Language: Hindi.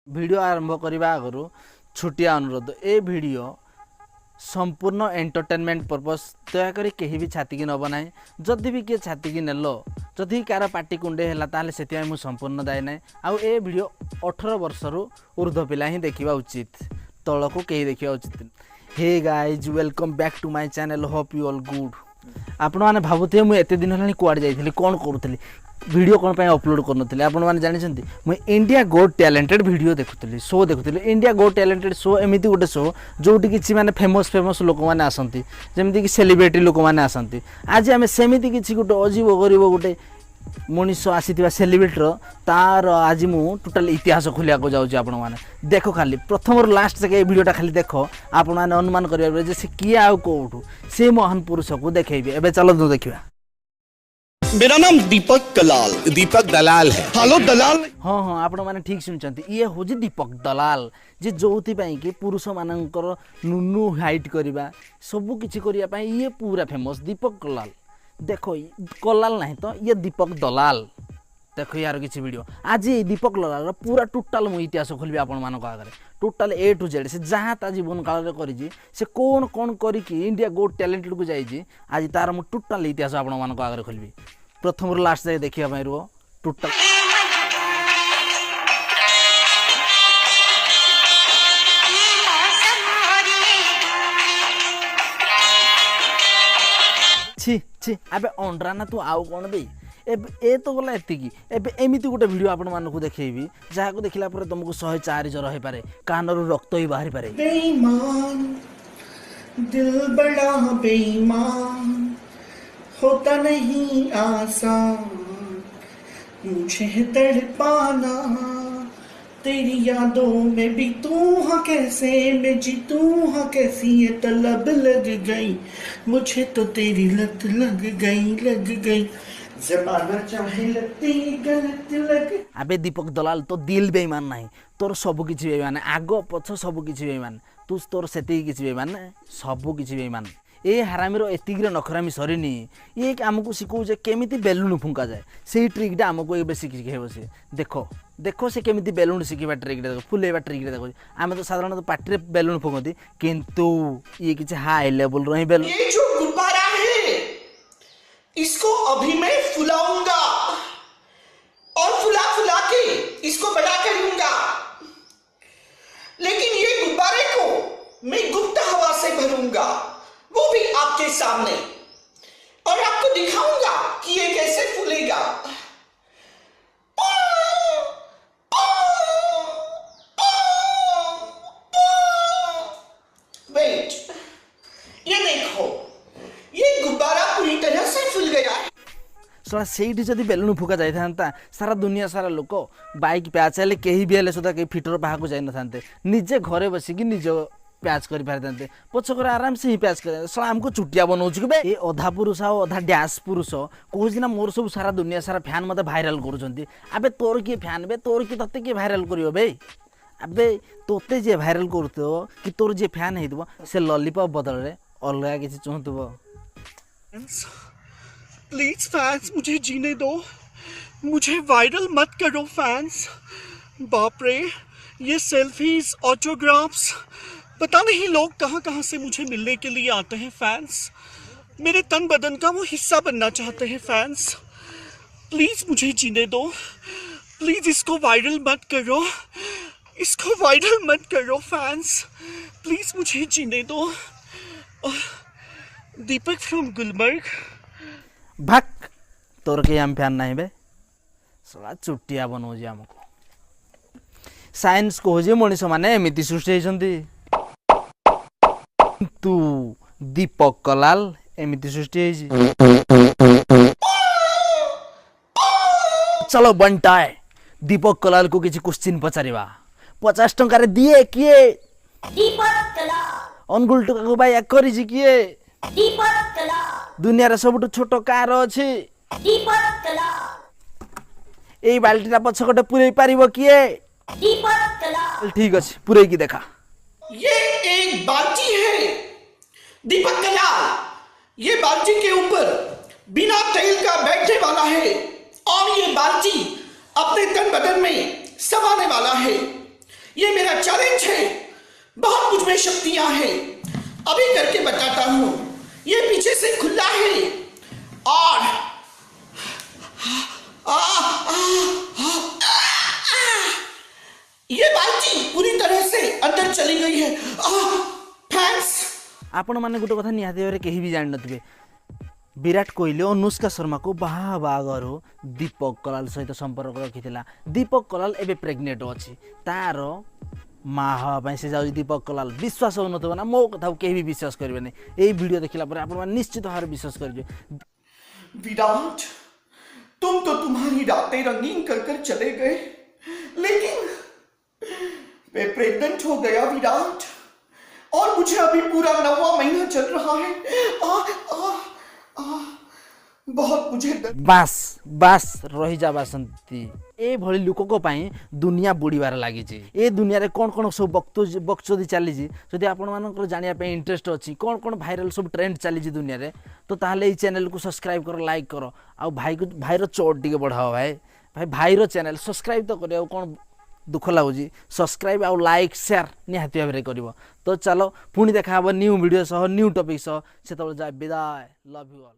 वीडियो आरंभ करने आगु छोटिया अनुरोध ए वीडियो संपूर्ण एंटरटेनमेंट पर्पस दयाकोरी कहीं भी छातिकी नब ना जदि भी किए छातिकी नेल जदि कार पार्टी कुंडे है से मुझे संपूर्ण दाय ना आउ ए वीडियो 18 वर्ष रु ऊर्ध्व पिला ही देखा उचित तल को कहीं देखा उचित। Hey guys welcome back to my channel hope you all good. आपण मैंने भावुए मुझे एत दिन है कुआड़े जाइए कौन करूँ वीडियो कौन पर अपलोड करनी आपण मैंने जानते मुझे इंडिया गोट टैलेंटेड वीडियो देखुली शो देखुली इंडिया गोट टैलेंटेड शो एमती गोटे शो जोटी किसी माने फेमस फेमस लोक मैंने आसती जमीक सेलिब्रिटी लोक मैंने आसती आज आम सेमती किसी गोटे अजीब गरीब गोटे मनीष आसी सेलिब्रिटीर तार आज मु टोटाल इतिहास खोलिया जाऊँगी आपण मैंने देख खाली प्रथम लास्ट तक वीडियोटा खाली देख आपण मैंने अनुमान करेंगे से किए आउ कौटू से महान पुरुष को देखेबे। एबे चलो देखिए। मेरा नाम दीपक कलाल दीपक दलाल है। हेलो दलाल। हाँ हाँ आपण मैंने ठीक सुनते ये हूँ दीपक दलाल जे जो कि पुरुष मानकर नुनु हाइट करवा सबू किसी करने ये पूरा फेमस दीपक कलाल। देखो कलाल नहीं तो ये दीपक दलाल देखो यार किसी वीडियो आज ये दीपक दलाल पूरा टोटाल मुझे इतिहास खोलि आपण मान आगे टोटाल ए टू जेड से जहाँ ता जीवन काल में से कौन कौन करके इंडिया गोट टैलेंटेड को जाइए आज तार मुझे टोटाल इतिहास आपण मान आगे खोलि प्रथम लास्ट जाए देखा रुह टोटाल छी छी अबे अंड्रा ना तू आउ कौन दे ए तो गला एतिकी एबे एमिति गोटे वीडियो आपण मानकु देखैबी जहा को देखिला पर तुमको 104 जर होई पारे कानरू रक्त ही बाहरी पारे। बेईमान दिल बड़ा बेईमान होता नहीं आसान मुझे तड़पाना तेरी यादों में भी तू हाँ कैसे मैं जीतूं हाँ कैसी ये तलब लग गई मुझे तो तेरी लत लग गई जमाना चाहे लगती गलत लग। अबे दीपक दलाल तो दिल बेईमान नहीं तोर सब किछि बेईमान आग पछ सब किछि बेईमान तू तोर सेति किछि बेईमान सब किछि बेईमान ए हरामीर एतिक नखरामी सरीनी ये आमको शिखौ केमिति बेलून फुंका जाए से ट्रिकटा आमको ए शिखेब से देखो देखो से केमिति बेलून शिखा ट्रिकटा देखो फुलेबा ट्रिकटा देखो आम तो साधारणतः पार्टी बेलून फुकती किंतु ये किसी हाई लेवल रही बेलून। ये जो गुब्बारा है इसको अभी मैं फुलाऊंगा और फुला फुला के इसको बड़ा करूंगा लेकिन ये गुब्बारे को मैं गुप्त हवा से भरूंगा वो भी आपके सामने और आपको दिखाऊंगा कि ये कैसे फूलेगा। वेट ये देखो ये गुब्बारा पूरी तरह से फूल गया है। सारा सेठी जदि बेलून फुका जाई था सारा दुनिया सारा लोक बाइक प्याच हेले कहीं भी हेले सुधा कहीं फिटर बाहर जाई न थांते निजे घरे बसिकी निज प्याच कर पारे पछकर आराम से ही प्याच कर साला हमको चुटिया बनाऊँ कि ये अधा पुरुष आ अधा डैश पुरुष कहूँ मोर सब सारा दुनिया सारा फैन मत भाइराल कर तोर किए फैन बे तोर कि तते किए भाइराल कर बे अबे तोते जे भाइराल करथो कि तोर जे फैन हेइतबो से लॉलीपॉप बदल रे अलग किसी चाहतबो। प्लीज फैंस मुझे जीने दो मुझे वायरल मत करो फैंस। बाप रे ये सेल्फीज ऑटोग्राफ्स पता नहीं लोग कहाँ कहाँ से मुझे मिलने के लिए आते हैं फैंस मेरे तन बदन का वो हिस्सा बनना चाहते हैं फैंस प्लीज मुझे जीने दो प्लीज इसको वायरल मत करो फैंस प्लीज मुझे जीने दो। दीपक फ्रॉम गुलमर्ग। भक तोर के हम फैन नहीं बे साला चुटिया बनाऊँ आमको साइंस कहूँ मनीष मैंने एमती सृष्टि होती तू दीपक कलाल एमती सृष्टि चलो बंटाए दीपक कलाल को किसी क्वेश्चन पचारिबा 50 टंकार दिए किए दीपक कलाल अनुगुल टका को भाई करी किए दीपक कलाल दुनिया सबुठ छोट कार अच्छी दीपक कलाल ए बाल्टीटा पछकटे पुरई पारिबो किए दीपक कलाल ठीक अच्छे पुरई की देखा ये एक बाल्टी है दीपक कलाल ये बाल्टी के ऊपर बिना तेल का बैठने वाला है और ये बाल्टी अपने तन बदन में समाने वाला है ये मेरा चैलेंज है। बहुत मुझ में शक्तियां हैं, अभी करके बताता हूं। ये पीछे से खुला है और ये बाल्टी पूरी तरह से अंदर चली गई है। थैंक्स। आपण मैंने गोटे कथा निहाती भाव कहीं भी जान नथिबे, विराट कोहली अनुष्का शर्मा को बाहा बागरू दीपक कलाल सहित संपर्क रखिथिला। दीपक कलाल एबे प्रेग्नेंट अछि, तार माँ हवा से जाऊ दीपक कलाल। विश्वास हो नथिबो ना, मो कथा केही भी विश्वास करिबेनी। एई वीडियो देखिला पर आपण माने निश्चित भाव विश्वास करियो। विराट, तुम तो तुम्हारी रातें रंगीन कर कर चले गए, लेकिन मैं प्रेग्नेंट हो गया विराट, और मुझे अभी पूरा 9वां महीना चल रहा है। बहुत मुझे बास बास रही जा बासंती। ए भली लोक दुनिया बुड़ीबार लगी। ए दुनिया रे कौन कौन सब बकचोदी चली, जदि आपण मानकर जानिया पे इंटरेस्ट अच्छी कौन कौन भाइराल सब ट्रेंड चली दुनिया रे, तो ताहले ई चैनल को सब्सक्राइब करो, लाइक करो, आ भाईर चोट टिके बढ़ाओ। भाईर चैनल सब्सक्राइब तो करियो, कौन दुख लगुच। सब्सक्राइब आउ लाइक शेयर निहाती भाव कर। तो चलो पुणी देखा न्यू वीडियो सह न्यू टॉपिक सह, से जाए विदाय। Love you all.